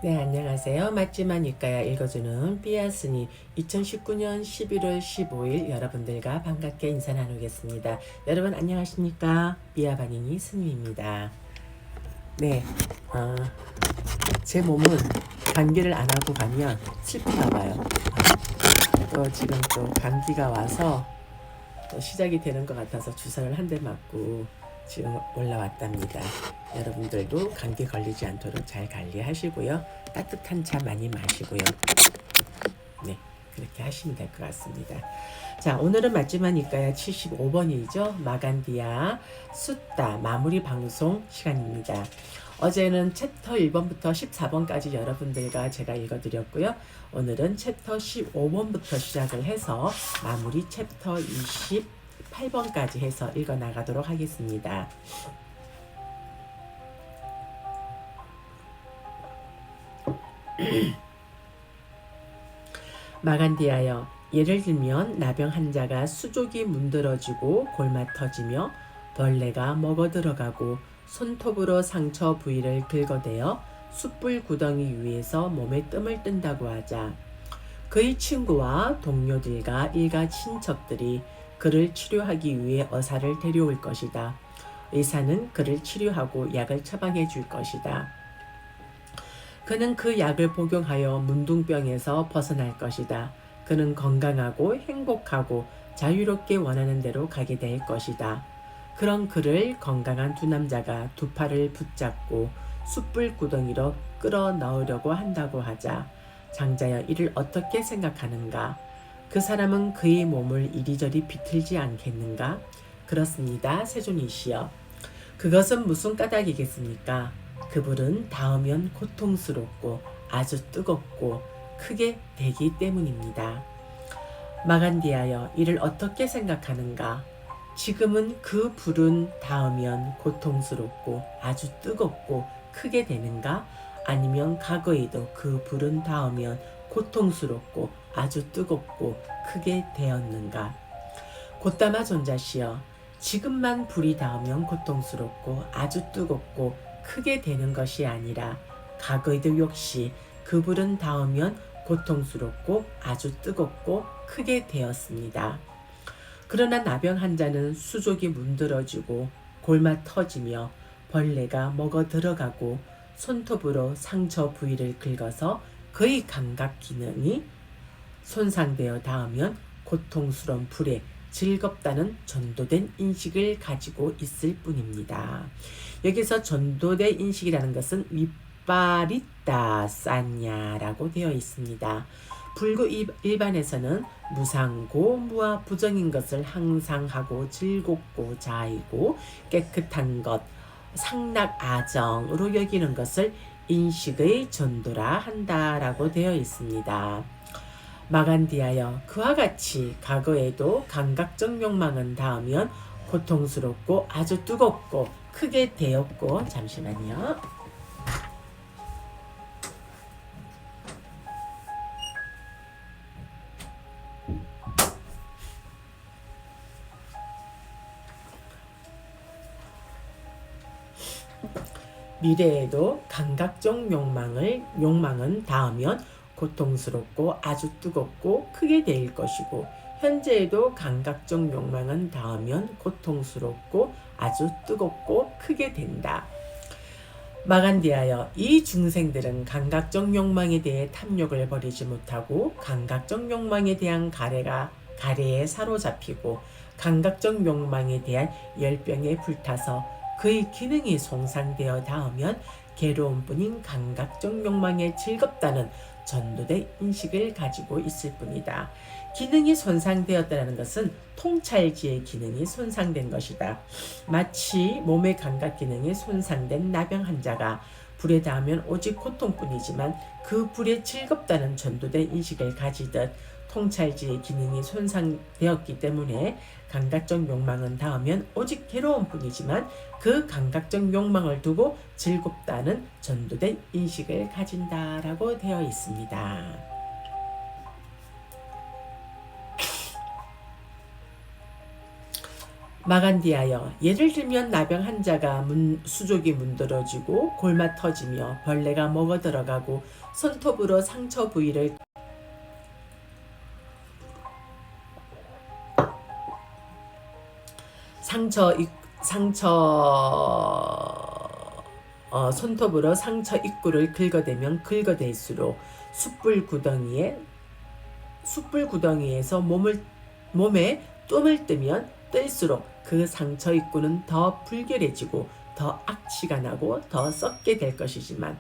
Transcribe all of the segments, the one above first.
네, 안녕하세요. 맞지만 이까야 읽어주는 삐아스니 2019년 11월 15일 여러분들과 반갑게 인사 나누겠습니다. 여러분 안녕하십니까? 삐아바니니 스님입니다. 네, 제 몸은 감기를 안 하고 가면 슬픈가 봐요. 또 지금 또 감기가 와서 또 시작이 되는 것 같아서 주사를 한 대 맞고 지금 올라왔답니다. 여러분들도 감기 걸리지 않도록 잘 관리하시고요. 따뜻한 차 많이 마시고요. 네, 그렇게 하시면 될 것 같습니다. 자, 오늘은 맞지만 이까야 75번이죠. 마간디아 숫다 마무리 방송 시간입니다. 어제는 챕터 1번부터 14번까지 여러분들과 제가 읽어드렸고요. 오늘은 챕터 15번부터 시작을 해서 마무리 챕터 28번까지 해서 읽어나가도록 하겠습니다. 마간디아여, 예를 들면 나병 환자가 수족이 문드러지고 골마 터지며 벌레가 먹어 들어가고 손톱으로 상처 부위를 긁어대어 숯불 구덩이 위에서 몸에 뜸을 뜬다고 하자. 그의 친구와 동료들과 일가 친척들이 그를 치료하기 위해 의사를 데려올 것이다. 의사는 그를 치료하고 약을 처방해 줄 것이다. 그는 그 약을 복용하여 문둥병에서 벗어날 것이다. 그는 건강하고 행복하고 자유롭게 원하는 대로 가게 될 것이다. 그런 그를 건강한 두 남자가 두 팔을 붙잡고 숯불 구덩이로 끌어 넣으려고 한다고 하자. 장자여, 이를 어떻게 생각하는가? 그 사람은 그의 몸을 이리저리 비틀지 않겠는가? 그렇습니다, 세존이시여. 그것은 무슨 까닭이겠습니까? 그 불은 닿으면 고통스럽고 아주 뜨겁고 크게 되기 때문입니다. 마간디아여, 이를 어떻게 생각하는가? 지금은 그 불은 닿으면 고통스럽고 아주 뜨겁고 크게 되는가? 아니면 과거에도 그 불은 닿으면 고통스럽고 아주 뜨겁고 크게 되었는가? 곧다마 존자시여, 지금만 불이 닿으면 고통스럽고 아주 뜨겁고 크게 되는 것이 아니라 과거에도 역시 그 불은 닿으면 고통스럽고 아주 뜨겁고 크게 되었습니다. 그러나 나병 환자는 수족이 문드러지고 골마 터지며 벌레가 먹어 들어가고 손톱으로 상처 부위를 긁어서 그의 감각 기능이 손상되어 닿으면 고통스러운 불에 즐겁다는 전도된 인식을 가지고 있을 뿐입니다. 여기서 전도된 인식이라는 것은 위빠리따 싼냐라고 되어 있습니다. 불교 일반에서는 무상고 무와 부정인 것을 항상 하고 즐겁고 자이고 깨끗한 것, 상락아정으로 여기는 것을 인식의 전도라 한다라고 되어 있습니다. 마간디아여, 그와 같이 과거에도 감각적 욕망은 닿으면 고통스럽고 아주 뜨겁고 크게 되었고, 잠시만요. 미래에도 감각적 욕망은 닿으면 고통스럽고 아주 뜨겁고 크게 될 것이고, 현재에도 감각적 욕망은 닿으면 고통스럽고 아주 뜨겁고 크게 된다. 마간디아여, 이 중생들은 감각적 욕망에 대해 탐욕을 버리지 못하고 감각적 욕망에 대한 가래에 사로잡히고 감각적 욕망에 대한 열병에 불타서 그의 기능이 손상되어 닿으면 괴로운 뿐인 감각적 욕망에 즐겁다는 전도된 인식을 가지고 있을 뿐이다. 기능이 손상되었다는 것은 통찰지의 기능이 손상된 것이다. 마치 몸의 감각 기능이 손상된 나병 환자가 불에 닿으면 오직 고통뿐이지만 그 불에 즐겁다는 전도된 인식을 가지듯 통찰지의 기능이 손상되었기 때문에 감각적 욕망은 닿으면 오직 괴로움뿐이지만 그 감각적 욕망을 두고 즐겁다는 전도된 인식을 가진다라고 되어 있습니다. 마간디하여 예를 들면 나병 환자가 수족이 문드러지고 골마 터지며 벌레가 먹어 들어가고 손톱으로 상처 부위를 손톱으로 상처 입구를 긁어대면 긁어댈수록 숯불 구덩이에서 몸에 뜸을 뜨면 뜰수록 그 상처 입구는 더 불결해지고 더 악취가 나고 더 썩게 될 것이지만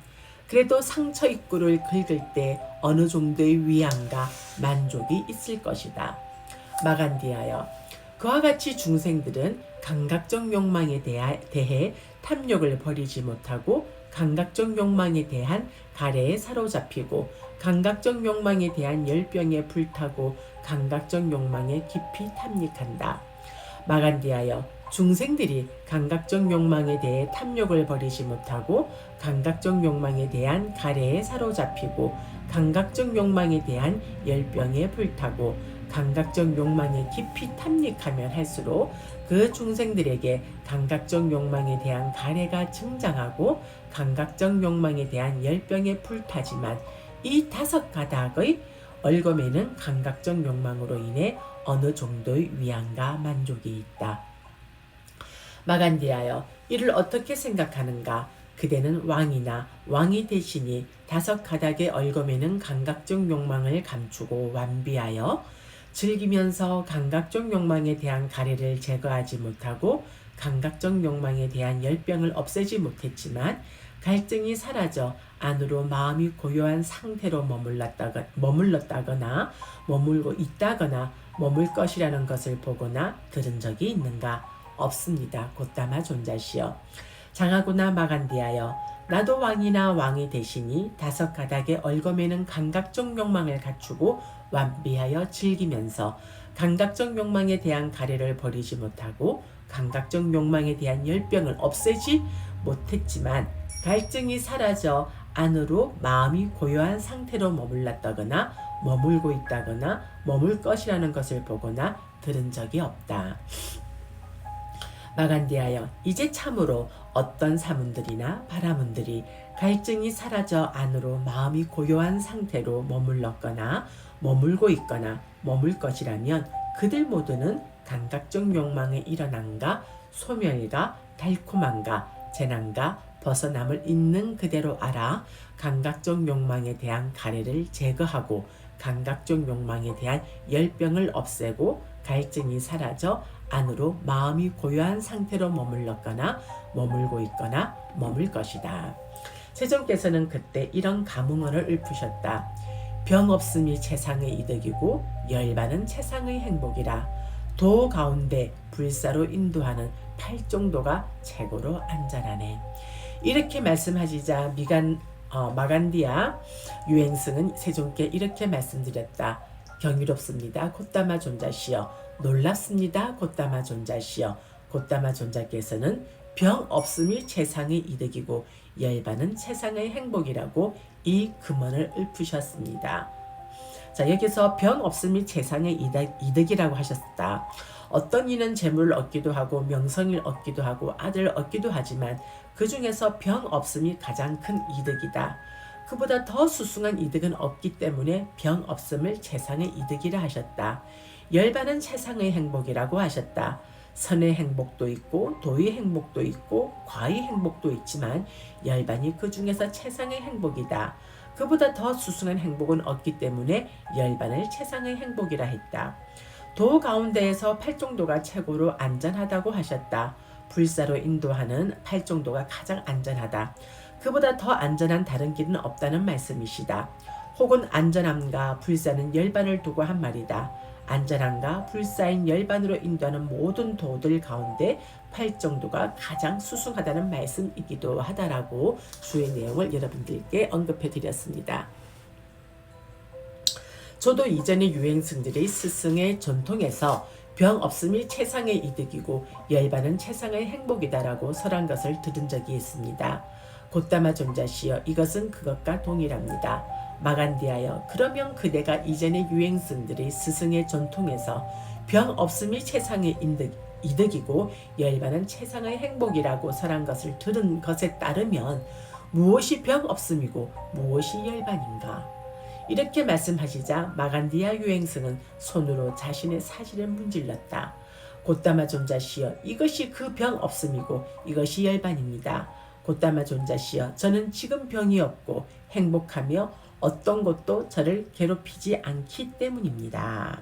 그래도 상처 입구를 긁을 때 어느 정도의 위안과 만족이 있을 것이다. 마간디하여 그와 같이 중생들은 감각적 욕망에 대해 탐욕을 버리지 못하고 감각적 욕망에 대한 가래에 사로잡히고 감각적 욕망에 대한 열병에 불타고 감각적 욕망에 깊이 탐닉한다. 마간디하여 중생들이 감각적 욕망에 대해 탐욕을 버리지 못하고 감각적 욕망에 대한 가래에 사로잡히고 감각적 욕망에 대한 열병에 불타고 감각적 욕망에 깊이 탐닉하면 할수록 그 중생들에게 감각적 욕망에 대한 가래가 증장하고 감각적 욕망에 대한 열병에 불타지만 이 5가닥의 얼검에는 감각적 욕망으로 인해 어느 정도의 위안과 만족이 있다. 마간디하여 이를 어떻게 생각하는가? 그대는 왕이나 왕이 되시니 5가닥의 얼검에는 감각적 욕망을 감추고 완비하여 즐기면서 감각적 욕망에 대한 가래를 제거하지 못하고 감각적 욕망에 대한 열병을 없애지 못했지만 갈증이 사라져 안으로 마음이 고요한 상태로 머물렀다거나 머물고 있다거나 머물 것이라는 것을 보거나 들은 적이 있는가? 없습니다. 곧다마 존자시여. 장하구나 마간디하여 나도 왕이나 왕이 되시니 5가닥의 얼검에는 감각적 욕망을 갖추고 완비하여 즐기면서 감각적 욕망에 대한 가래를 버리지 못하고 감각적 욕망에 대한 열병을 없애지 못했지만 갈증이 사라져 안으로 마음이 고요한 상태로 머물렀다거나 머물고 있다거나 머물 것이라는 것을 보거나 들은 적이 없다. 마간디하여 이제 참으로 어떤 사문들이나 바라문들이 갈증이 사라져 안으로 마음이 고요한 상태로 머물렀거나 머물고 있거나 머물 것이라면 그들 모두는 감각적 욕망에 일어난가 소멸과 달콤함과 재난과 벗어남을 있는 그대로 알아 감각적 욕망에 대한 가래를 제거하고 감각적 욕망에 대한 열병을 없애고 갈증이 사라져 안으로 마음이 고요한 상태로 머물렀거나 머물고 있거나 머물 것이다. 세종께서는 그때 이런 감흥어를 읊으셨다. 병 없음이 세상의 이득이고 열반은 세상의 행복이라. 도 가운데 불사로 인도하는 팔정도가 최고로 안전하네. 이렇게 말씀하시자 마간디아 유행승은 세종께 이렇게 말씀드렸다. 경이롭습니다. 곧다마 존자시여. 놀랍습니다. 곧다마 존자시여. 곧다마 존자께서는 병 없음이 세상의 이득이고 열반은 세상의 행복이라고 이 금언을 읊으셨습니다. 자, 여기서 병 없음이 세상의 이득이라고 하셨다. 어떤 이는 재물을 얻기도 하고 명성을 얻기도 하고 아들을 얻기도 하지만 그 중에서 병 없음이 가장 큰 이득이다. 그보다 더 수승한 이득은 없기 때문에 병 없음을 세상의 이득이라 하셨다. 열반은 세상의 행복이라고 하셨다. 선의 행복도 있고 도의 행복도 있고 과의 행복도 있지만 열반이 그 중에서 세상의 행복이다. 그보다 더 수승한 행복은 없기 때문에 열반을 세상의 행복이라 했다. 도 가운데에서 팔정도가 최고로 안전하다고 하셨다. 불사로 인도하는 팔정도가 가장 안전하다. 그보다 더 안전한 다른 길은 없다는 말씀이시다. 혹은 안전함과 불사는 열반을 두고 한 말이다. 안전함과 불사인 열반으로 인도하는 모든 도들 가운데 팔정도가 가장 수승하다는 말씀이기도 하다라고 주의 내용을 여러분들께 언급해 드렸습니다. 저도 이전에 유행승들의 스승의 전통에서 병 없음이 세상의 이득이고 열반은 세상의 행복이다라고 설한 것을 들은 적이 있습니다. 곧다마 존자시여 이것은 그것과 동일합니다. 마간디하여 그러면 그대가 이전의 유행승들의 스승의 전통에서 병 없음이 세상의 이득이고 열반은 최상의 행복이라고 설한 것을 들은 것에 따르면 무엇이 병 없음이고 무엇이 열반인가? 이렇게 말씀하시자 마간디아 유행승은 손으로 자신의 사지를 문질렀다. 곧다마 존자시여, 이것이 그 병 없음이고 이것이 열반입니다. 곧다마 존자시여, 저는 지금 병이 없고 행복하며 어떤 것도 저를 괴롭히지 않기 때문입니다.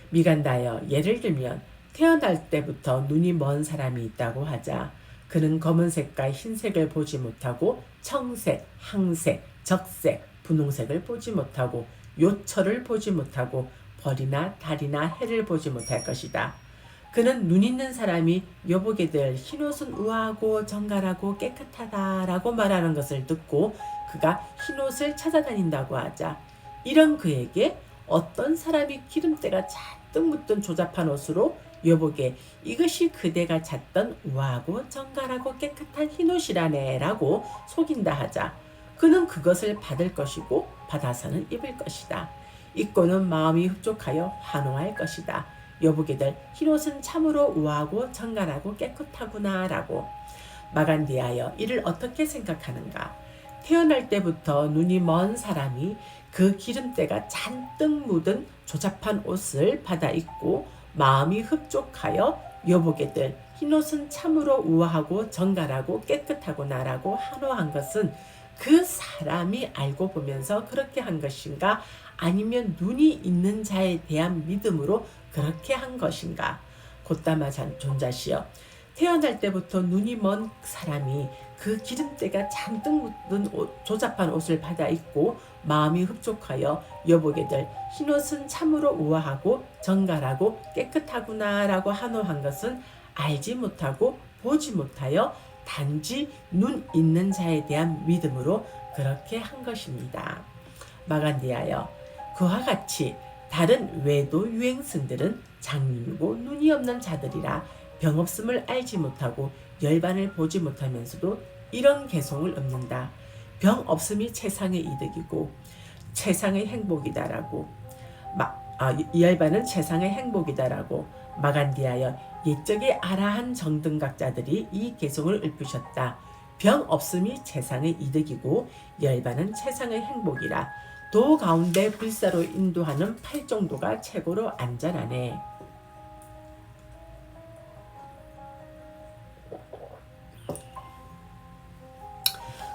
미간다여, 예를 들면 태어날 때부터 눈이 먼 사람이 있다고 하자. 그는 검은색과 흰색을 보지 못하고 청색, 항색, 적색, 분홍색을 보지 못하고 요철을 보지 못하고 벌이나 달이나 해를 보지 못할 것이다. 그는 눈 있는 사람이 여보게 될 흰옷은 우아하고 정갈하고 깨끗하다라고 말하는 것을 듣고 그가 흰옷을 찾아다닌다고 하자. 이런 그에게 어떤 사람이 기름때가 잔뜩 묻던 조잡한 옷으로 여보게 이것이 그대가 찾던 우아하고 정갈하고 깨끗한 흰옷이라네 라고 속인다 하자. 그는 그것을 받을 것이고 받아서는 입을 것이다. 입고는 마음이 흡족하여 환호할 것이다. 여보게 될 흰옷은 참으로 우아하고 정갈하고 깨끗하구나 라고. 마간디하여 이를 어떻게 생각하는가? 태어날 때부터 눈이 먼 사람이 그 기름때가 잔뜩 묻은 조잡한 옷을 받아 입고 마음이 흡족하여 여보게 될 흰옷은 참으로 우아하고 정갈하고 깨끗하구나 라고 환호한 것은 그 사람이 알고 보면서 그렇게 한 것인가? 아니면 눈이 있는 자에 대한 믿음으로 그렇게 한 것인가? 곧다마 존자시여, 태어날 때부터 눈이 먼 사람이 그 기름때가 잔뜩 묻은 조잡한 옷을 받아 입고 마음이 흡족하여 여보게 될 흰옷은 참으로 우아하고 정갈하고 깨끗하구나 라고 환호한 것은 알지 못하고 보지 못하여 단지 눈 있는 자에 대한 믿음으로 그렇게 한 것입니다. 마간디하여, 그와 같이 다른 외도 유행승들은 장님이고 눈이 없는 자들이라 병없음을 알지 못하고 열반을 보지 못하면서도 이런 개송을 읊는다. 병없음이 최상의 이득이고 최상의 행복이다라고. 열반은 최상의 행복이다라고. 마간디하여, 옛적의 아라한 정등각자들이 이 개송을 읊으셨다. 병없음이 최상의 이득이고 열반은 최상의 행복이라. 도 가운데 불사로 인도하는 팔정도가 최고로 안전하네.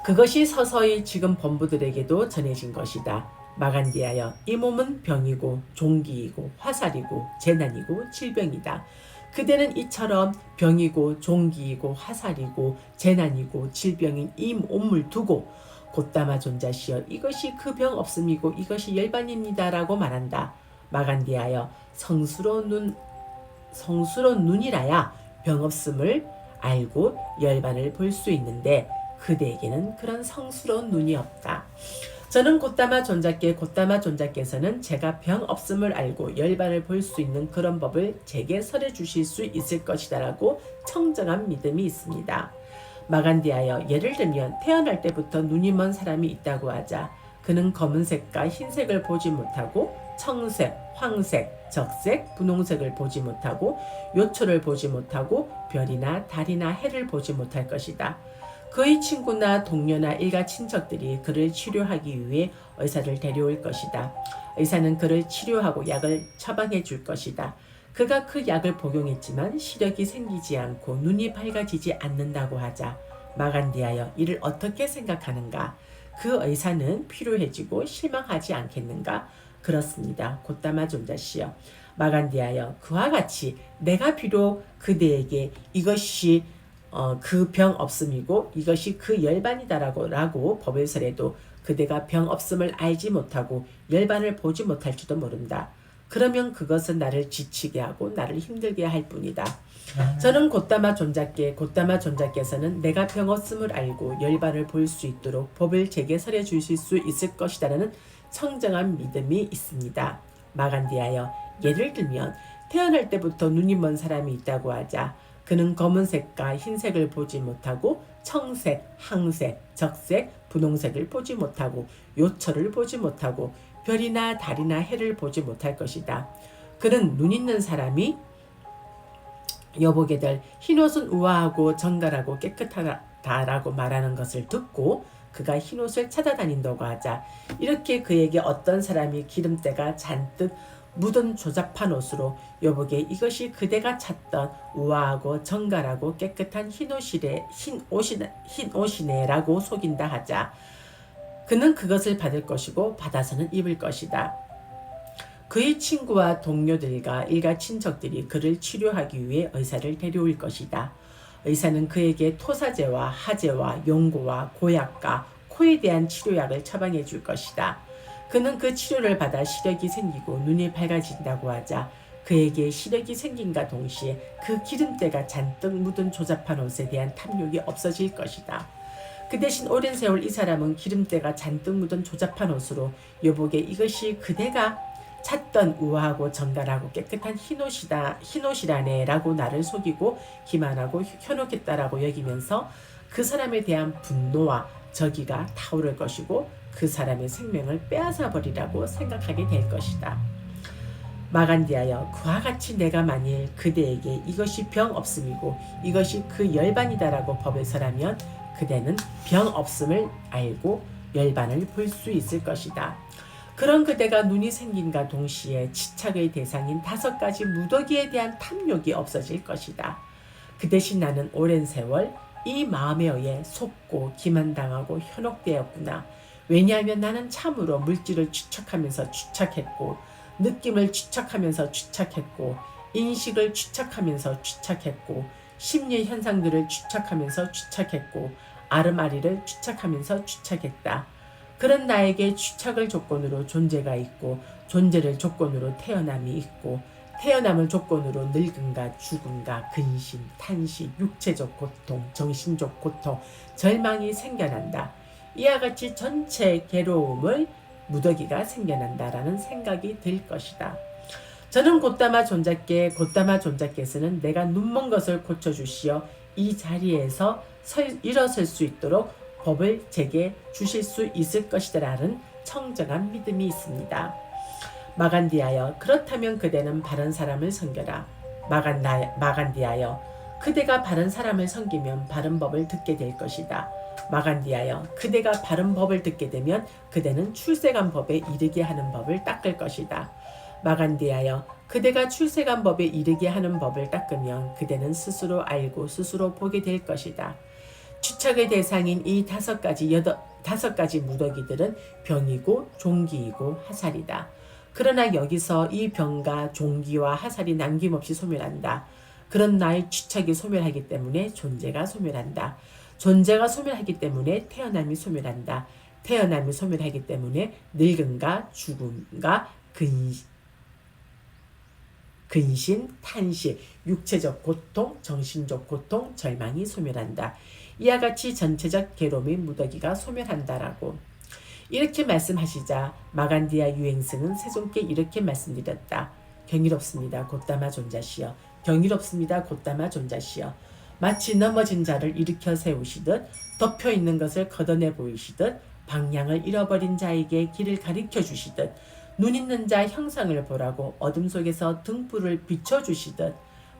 그것이 서서히 지금 범부들에게도 전해진 것이다. 마간디하여, 이 몸은 병이고 종기이고 화살이고 재난이고 질병이다. 그대는 이처럼 병이고 종기이고 화살이고 재난이고 질병인 이 몸을 두고 곧다마 존자시여, 이것이 그 병 없음이고 이것이 열반입니다 라고 말한다. 마간디하여, 성스러운 눈이라야 병 없음을 알고 열반을 볼 수 있는데 그대에게는 그런 성스러운 눈이 없다. 저는 곧다마 존자께서는 제가 병 없음을 알고 열반을 볼 수 있는 그런 법을 제게 설해 주실 수 있을 것이다 라고 청정한 믿음이 있습니다. 마간디하여, 예를 들면 태어날 때부터 눈이 먼 사람이 있다고 하자. 그는 검은색과 흰색을 보지 못하고 청색, 황색, 적색, 분홍색을 보지 못하고 요철을 보지 못하고 별이나 달이나 해를 보지 못할 것이다. 그의 친구나 동료나 일가 친척들이 그를 치료하기 위해 의사를 데려올 것이다. 의사는 그를 치료하고 약을 처방해 줄 것이다. 그가 그 약을 복용했지만 시력이 생기지 않고 눈이 밝아지지 않는다고 하자. 마간디하여, 이를 어떻게 생각하는가? 그 의사는 필요해지고 실망하지 않겠는가? 그렇습니다. 곧다마 존자시여. 마간디하여, 그와 같이 내가 비록 그대에게 이것이 그 병 없음이고 이것이 그 열반이다라고 법을 설해도 그대가 병 없음을 알지 못하고 열반을 보지 못할지도 모른다. 그러면 그것은 나를 지치게 하고 나를 힘들게 할 뿐이다. 저는 곧다마 존자께서는 내가 병 없음을 알고 열반을 볼 수 있도록 법을 제게 설해 주실 수 있을 것이다라는 청정한 믿음이 있습니다. 마간디하여, 예를 들면 태어날 때부터 눈이 먼 사람이 있다고 하자. 그는 검은색과 흰색을 보지 못하고 청색, 항색, 적색, 분홍색을 보지 못하고 요철을 보지 못하고 별이나 달이나 해를 보지 못할 것이다. 그는 눈 있는 사람이 여보게 될 흰옷은 우아하고 정갈하고 깨끗하다라고 말하는 것을 듣고 그가 흰옷을 찾아다닌다고 하자, 이렇게 그에게 어떤 사람이 기름때가 잔뜩 묻은 조잡한 옷으로 여보게 이것이 그대가 찾던 우아하고 정갈하고 깨끗한 흰옷이네 라고 속인다 하자, 그는 그것을 받을 것이고 받아서는 입을 것이다. 그의 친구와 동료들과 일가 친척들이 그를 치료하기 위해 의사를 데려올 것이다. 의사는 그에게 토사제와 하제와 용고와 고약과 코에 대한 치료약을 처방해 줄 것이다. 그는 그 치료를 받아 시력이 생기고 눈이 밝아진다고 하자, 그에게 시력이 생긴과 동시에 그 기름때가 잔뜩 묻은 조잡한 옷에 대한 탐욕이 없어질 것이다. 그 대신 오랜 세월 이 사람은 기름때가 잔뜩 묻은 조잡한 옷으로 여보게 이것이 그대가 찾던 우아하고 정갈하고 깨끗한 흰옷이라네 라고 나를 속이고 기만하고 현혹했다라고 여기면서 그 사람에 대한 분노와 저기가 타오를 것이고 그 사람의 생명을 빼앗아 버리라고 생각하게 될 것이다. 마간디하여 그와 같이 내가 만일 그대에게 이것이 병 없음이고 이것이 그 열반이다라고 법에 설하면 그대는 병 없음을 알고 열반을 볼 수 있을 것이다. 그런 그대가 눈이 생긴과 동시에 치착의 대상인 5가지 무더기에 대한 탐욕이 없어질 것이다. 그 대신 나는 오랜 세월 이 마음에 의해 속고 기만당하고 현혹되었구나. 왜냐하면 나는 참으로 물질을 추척하면서 추착했고, 느낌을 추척하면서 추착했고, 인식을 추척하면서 추착했고, 심리 현상들을 추척하면서 추착했고, 아름아리를 추척하면서 추착했다. 그런 나에게 추착을 조건으로 존재가 있고, 존재를 조건으로 태어남이 있고, 태어남을 조건으로 늙음과 죽음과 근심, 탄식, 육체적 고통, 정신적 고통, 절망이 생겨난다. 이와 같이 전체 괴로움을 무더기가 생겨난다라는 생각이 들 것이다. 저는 곧다마 존자께서는 내가 눈먼 것을 고쳐주시어 이 자리에서 일어설 수 있도록 법을 제게 주실 수 있을 것이다라는 청정한 믿음이 있습니다. 마간디하여 그렇다면 그대는 바른 사람을 섬겨라. 마간디하여 그대가 바른 사람을 섬기면 바른 법을 듣게 될 것이다. 마간디하여 그대가 바른 법을 듣게 되면 그대는 출세간 법에 이르게 하는 법을 닦을 것이다. 마간디하여 그대가 출세간 법에 이르게 하는 법을 닦으면 그대는 스스로 알고 스스로 보게 될 것이다. 추착의 대상인 이 5가지 무더기들은 병이고 종기이고 하살이다. 그러나 여기서 이 병과 종기와 하살이 남김없이 소멸한다. 그런 나의 추착이 소멸하기 때문에 존재가 소멸한다. 존재가 소멸하기 때문에 태어남이 소멸한다. 태어남이 소멸하기 때문에 늙음과 죽음과 근심, 탄식, 육체적 고통, 정신적 고통, 절망이 소멸한다. 이와 같이 전체적 괴로움의 무더기가 소멸한다라고 이렇게 말씀하시자 마간디아 유행승은 세존께 이렇게 말씀드렸다. 경이롭습니다. 곧다마 존자시여. 경이롭습니다. 곧다마 존자시여. 마치 넘어진 자를 일으켜 세우시듯 덮여있는 것을 걷어내 보이시듯 방향을 잃어버린 자에게 길을 가리켜 주시듯 눈 있는 자 형상을 보라고 어둠 속에서 등불을 비춰주시듯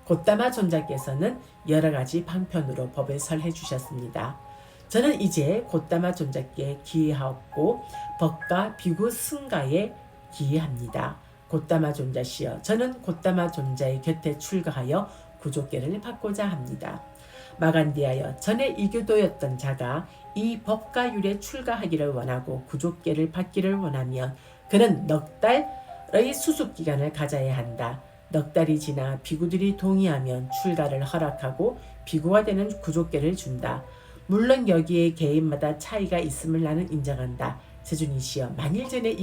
곧다마 존자께서는 여러가지 방편으로 법을 설해 주셨습니다. 저는 이제 곧다마 존자께 기회하옵고 법과 비구 승가에 기회합니다. 곧다마 존자시여, 저는 곧다마 존자의 곁에 출가하여 구족계를 받고자 합니다. 마간디하여 전에 이교도였던 자가 이 법과 율에 출가하기를 원하고 구족계를 받기를 원하면 그는 넉 달의 수습기간을 가져야 한다. 넉 달이 지나 비구들이 동의하면 출가를 허락하고 비구가 되는 구족계를 준다. 물론 여기에 개인마다 차이가 있음을 나는 인정한다. 세존이시여, 만일 전에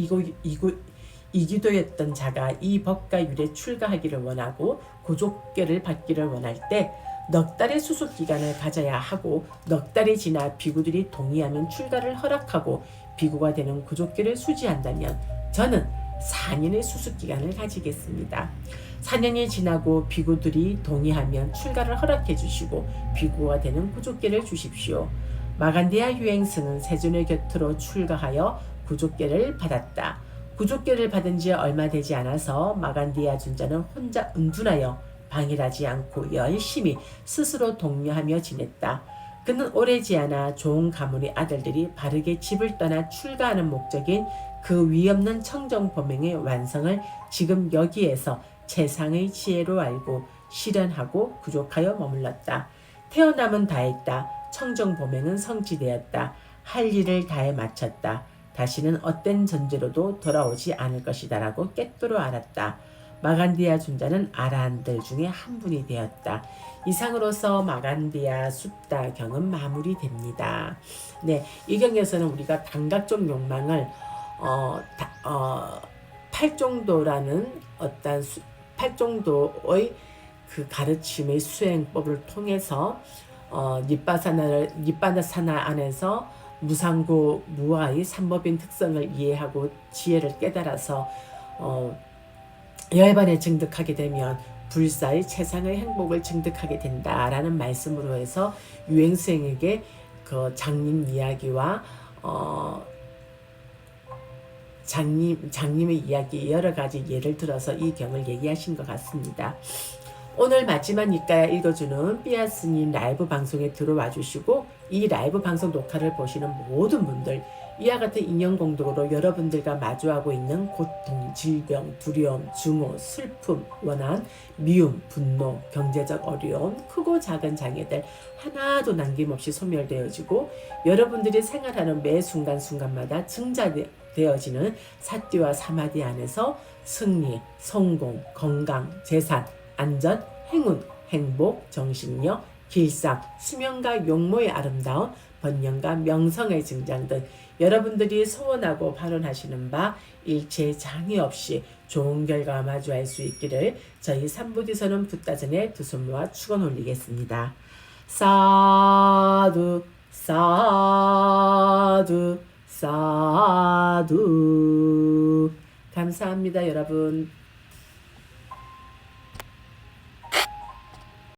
이기도였던 자가 이 법과 율에 출가하기를 원하고 구족계를 받기를 원할 때 넉 달의 수습기간을 가져야 하고 넉 달이 지나 비구들이 동의하면 출가를 허락하고 비구가 되는 구족계를 수지한다면 저는 4년의 수습기간을 가지겠습니다. 4년이 지나고 비구들이 동의하면 출가를 허락해 주시고 비구가 되는 구족계를 주십시오. 마간디아 유행승은 세존의 곁으로 출가하여 구족계를 받았다. 구족계를 받은 지 얼마 되지 않아서 마간디아 준자는 혼자 은둔하여 방일하지 않고 열심히 스스로 독려하며 지냈다. 그는 오래지 않아 좋은 가문의 아들들이 바르게 집을 떠나 출가하는 목적인 그 위없는 청정법명의 완성을 지금 여기에서 최상의 지혜로 알고 실현하고 구족하여 머물렀다. 태어남은 다했다. 청정법명은 성취되었다. 할 일을 다해 마쳤다. 다시는 헛된 전제로도 돌아오지 않을 것이다라고 깨뜨려 알았다. 마간디아 준자는 아라한들 중에 한 분이 되었다. 이상으로서 마간디아 숫다 경은 마무리됩니다. 네, 이 경에서는 우리가 감각적 욕망을 팔정도라는 어떤 팔정도의 그 가르침의 수행법을 통해서 니빠사나 안에서 무상고 무아의 삼법인 특성을 이해하고 지혜를 깨달아서 열반에 증득하게 되면 불사의 최상의 행복을 증득하게 된다라는 말씀으로 해서 유행수행에게 그 장님 이야기와 장님의 이야기 여러 가지 예를 들어서 이 경을 얘기하신 것 같습니다. 오늘 마지막 니까야 읽어주는 삐아스님 라이브 방송에 들어와 주시고 이 라이브 방송 녹화를 보시는 모든 분들 이와 같은 인연공덕으로 여러분들과 마주하고 있는 고통, 질병, 두려움, 증오, 슬픔, 원한, 미움, 분노, 경제적 어려움, 크고 작은 장애들 하나도 남김없이 소멸되어지고 여러분들이 생활하는 매 순간순간마다 증자되어지는 사띠와 사마디 안에서 승리, 성공, 건강, 재산, 안전, 행운, 행복, 정신력, 길상, 수명과 용모의 아름다운 번영과 명성의 증장 등 여러분들이 소원하고 발언하시는 바 일체 장애 없이 좋은 결과와 마주할 수 있기를 저희 삼부디서는 붓다전에 두 손 모아 축원 올리겠습니다. 사두 사두 사두 감사합니다 여러분.